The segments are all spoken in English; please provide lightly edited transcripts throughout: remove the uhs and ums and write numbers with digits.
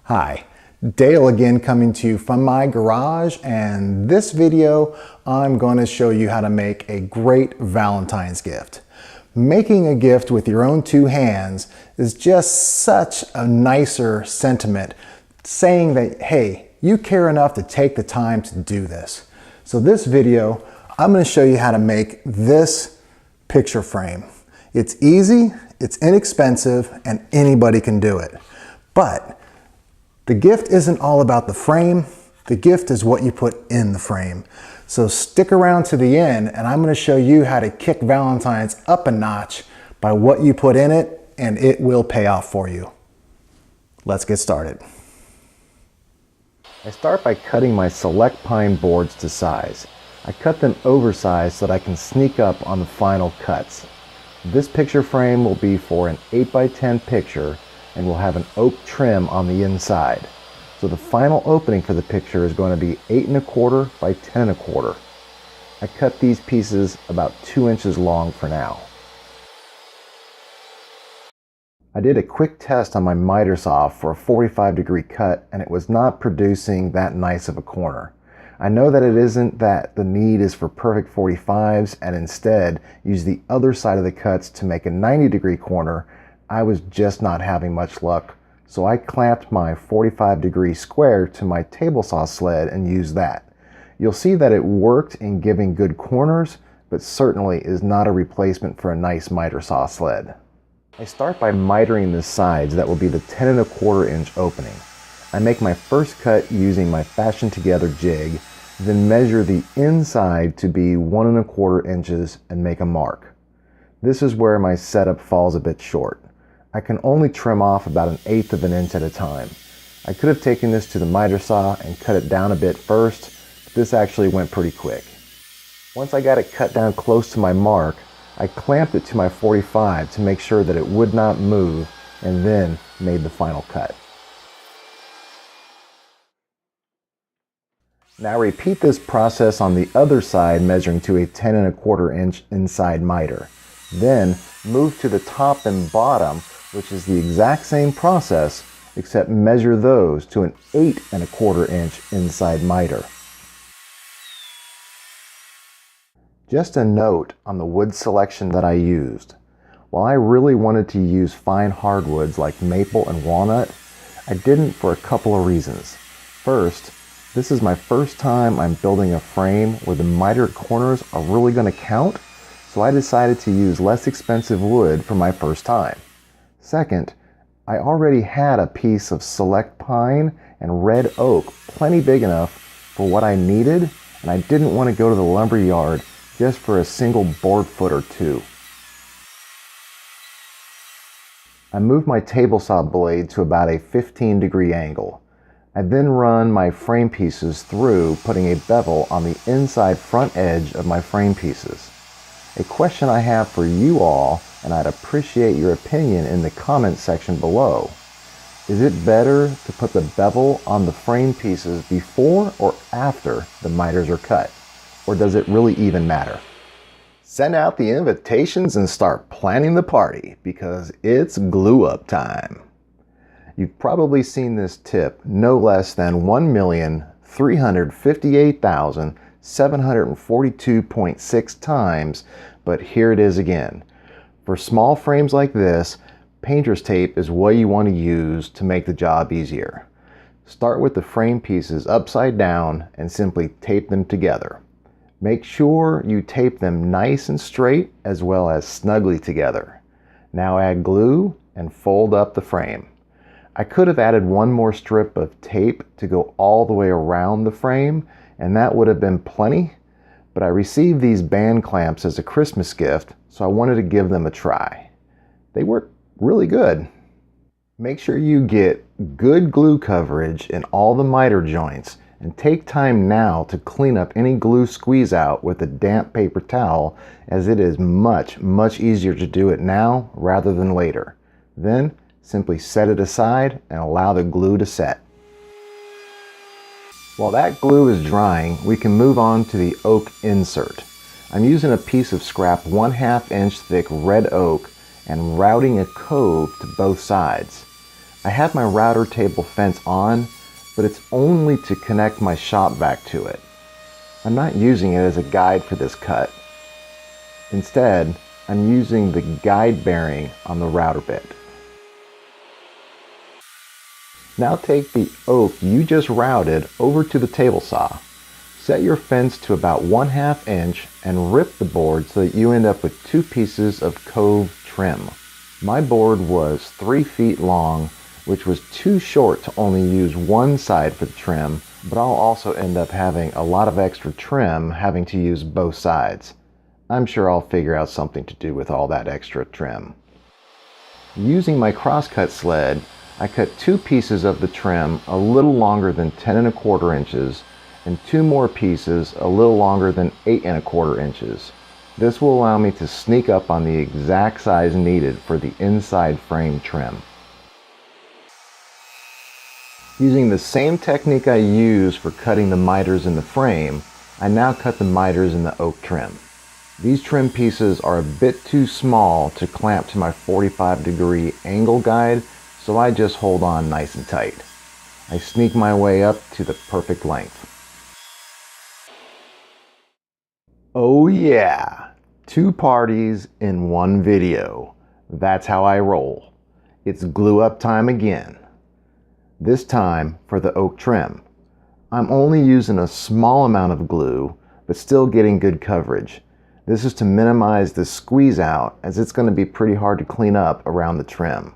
Hi, Dale again coming to you from my garage, and this video I'm going to show you how to make a great Valentine's gift. Making a gift with your own two hands is just such a nicer sentiment, saying that, hey, you care enough to take the time to do this. So this video, I'm going to show you how to make this picture frame. It's easy, it's inexpensive, and anybody can do it. But the gift isn't all about the frame. The gift is what you put in the frame. So stick around to the end, and I'm going to show you how to kick Valentine's up a notch by what you put in it, and it will pay off for you. Let's get started. I start by cutting my select pine boards to size. I cut them oversized so that I can sneak up on the final cuts. This picture frame will be for an 8x10 picture and will have an oak trim on the inside. So the final opening for the picture is going to be 8 1/4 by 10 1/4. I cut these pieces about 2 inches long for now. I did a quick test on my miter saw for a 45-degree cut, and it was not producing that nice of a corner. I know that it isn't that the need is for perfect 45s and instead use the other side of the cuts to make a 90-degree corner. I was just not having much luck, so I clamped my 45-degree square to my table saw sled and used that. You'll see that it worked in giving good corners, but certainly is not a replacement for a nice miter saw sled. I start by mitering the sides that will be the 10 1/4 inch opening. I make my first cut using my Fashion Together jig, then measure the inside to be 1 1/4 inches and make a mark. This is where my setup falls a bit short. I can only trim off about 1/8 of an inch at a time. I could have taken this to the miter saw and cut it down a bit first, but this actually went pretty quick. Once I got it cut down close to my mark, I clamped it to my 45 to make sure that it would not move, and then made the final cut. Now repeat this process on the other side, measuring to a 10 1/4 inch inside miter. Then move to the top and bottom, which is the exact same process, except measure those to an 8 1/4 inch inside miter. Just a note on the wood selection that I used. While I really wanted to use fine hardwoods like maple and walnut, I didn't for a couple of reasons. First, this is my first time I'm building a frame where the mitered corners are really going to count, so I decided to use less expensive wood for my first time. Second, I already had a piece of select pine and red oak plenty big enough for what I needed, and I didn't want to go to the lumber yard just for a single board foot or two. I moved my table saw blade to about a 15-degree angle. I then run my frame pieces through, putting a bevel on the inside front edge of my frame pieces. A question I have for you all, and I'd appreciate your opinion in the comment section below. Is it better to put the bevel on the frame pieces before or after the miters are cut? Or does it really even matter? Send out the invitations and start planning the party, because it's glue up time. You've probably seen this tip no less than 1,358,742.6 times, but here it is again. For small frames like this, painter's tape is what you want to use to make the job easier. Start with the frame pieces upside down and simply tape them together. Make sure you tape them nice and straight as well as snugly together. Now add glue and fold up the frame. I could have added one more strip of tape to go all the way around the frame, and that would have been plenty, but I received these band clamps as a Christmas gift, so I wanted to give them a try. They work really good. Make sure you get good glue coverage in all the miter joints, and take time now to clean up any glue squeeze out with a damp paper towel, as it is much easier to do it now rather than later. Then simply set it aside and allow the glue to set. While that glue is drying, we can move on to the oak insert. I'm using a piece of scrap 1/2 inch thick red oak and routing a cove to both sides. I have my router table fence on, but it's only to connect my shop vac to it. I'm not using it as a guide for this cut. Instead, I'm using the guide bearing on the router bit. Now take the oak you just routed over to the table saw. Set your fence to about 1/2 inch and rip the board so that you end up with 2 pieces of cove trim. My board was 3 feet long, which was too short to only use one side for the trim, but I'll also end up having a lot of extra trim having to use both sides. I'm sure I'll figure out something to do with all that extra trim. Using my crosscut sled, I cut 2 pieces of the trim a little longer than 10 1/4 inches and 2 more pieces a little longer than 8 1/4 inches. This will allow me to sneak up on the exact size needed for the inside frame trim. Using the same technique I used for cutting the miters in the frame, I now cut the miters in the oak trim. These trim pieces are a bit too small to clamp to my 45-degree angle guide, so I just hold on nice and tight. I sneak my way up to the perfect length. Oh yeah, 2 parties in 1 video. That's how I roll. It's glue up time again. This time for the oak trim. I'm only using a small amount of glue, but still getting good coverage. This is to minimize the squeeze out, as it's going to be pretty hard to clean up around the trim.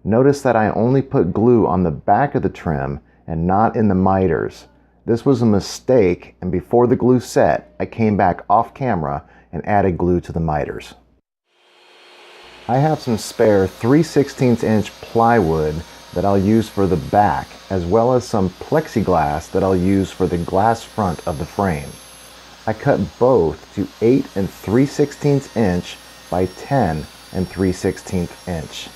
Notice that I only put glue on the back of the trim and not in the miters. This was a mistake, and before the glue set, I came back off camera and added glue to the miters. I have some spare 3/16 inch plywood that I'll use for the back, as well as some plexiglass that I'll use for the glass front of the frame. I cut both to 8 3/16 inch by 10 3/16 inch.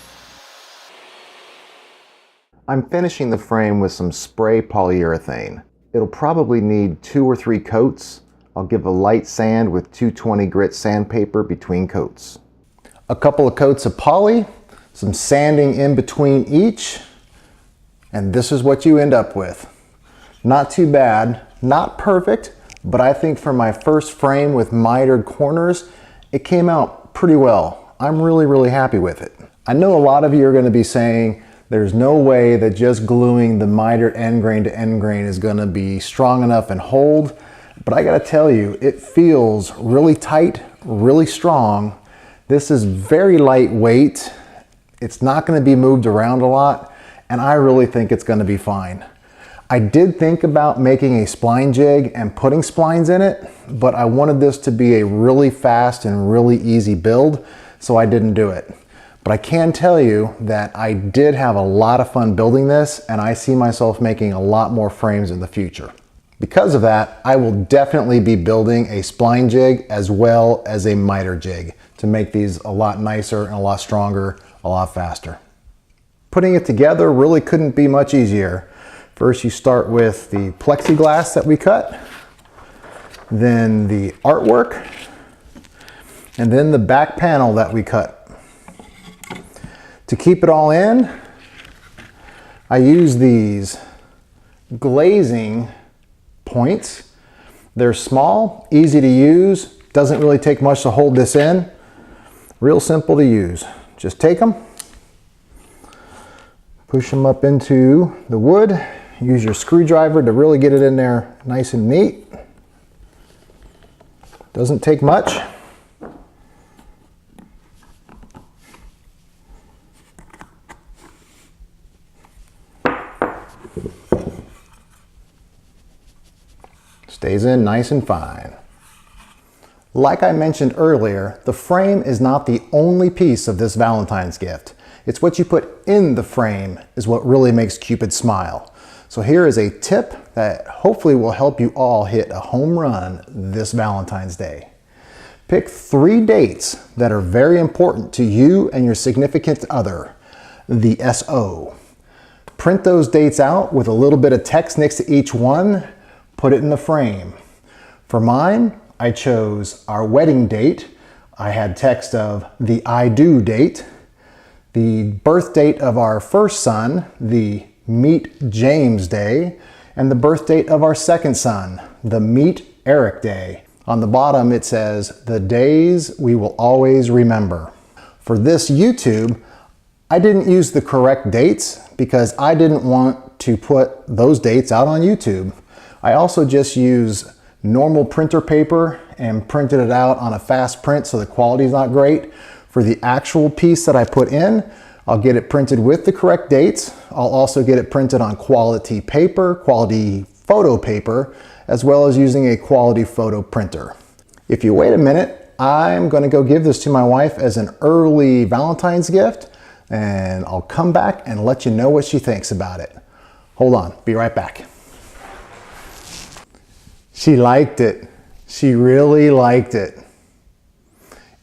I'm finishing the frame with some spray polyurethane. It'll probably need 2 or 3 coats. I'll give a light sand with 220 grit sandpaper between coats. A couple of coats of poly, some sanding in between each, and this is what you end up with. Not too bad, not perfect, but I think for my first frame with mitered corners, it came out pretty well. I'm really happy with it. I know a lot of you are going to be saying there's no way that just gluing the mitered end grain to end grain is going to be strong enough and hold, but I got to tell you, it feels really tight, really strong. This is very lightweight. It's not going to be moved around a lot, and I really think it's going to be fine. I did think about making a spline jig and putting splines in it, but I wanted this to be a really fast and really easy build, so I didn't do it. But I can tell you that I did have a lot of fun building this, and I see myself making a lot more frames in the future. Because of that, I will definitely be building a spline jig as well as a miter jig to make these a lot nicer and a lot stronger, a lot faster. Putting it together really couldn't be much easier. First you start with the plexiglass that we cut, then the artwork, and then the back panel that we cut. To keep it all in, I use these glazing points. They're small, easy to use, doesn't really take much to hold this in. Real simple to use. Just take them, push them up into the wood, use your screwdriver to really get it in there nice and neat. Doesn't take much. Stays in nice and fine. Like I mentioned earlier, the frame is not the only piece of this Valentine's gift. It's what you put in the frame is what really makes Cupid smile. So here is a tip that hopefully will help you all hit a home run this Valentine's Day. Pick 3 dates that are very important to you and your significant other, the SO. Print those dates out with a little bit of text next to each one. Put it in the frame. For mine, I chose our wedding date. I had text of the I do date, the birth date of our first son, the Meet James Day, and the birth date of our second son, the Meet Eric Day. On the bottom it says, the days we will always remember. For this YouTube, I didn't use the correct dates because I didn't want to put those dates out on YouTube. I also just use normal printer paper and printed it out on a fast print so the quality is not great. For the actual piece that I put in, I'll get it printed with the correct dates. I'll also get it printed on quality paper, quality photo paper, as well as using a quality photo printer. If you wait a minute, I'm gonna go give this to my wife as an early Valentine's gift, and I'll come back and let you know what she thinks about it. Hold on, be right back. She liked it. She really liked it.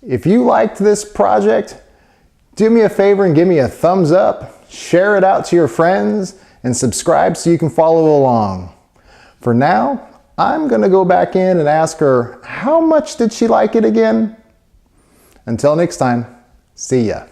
If you liked this project, do me a favor and give me a thumbs up, share it out to your friends, and subscribe so you can follow along. For now, I'm gonna go back in and ask her, how much did she like it again? Until next time, see ya.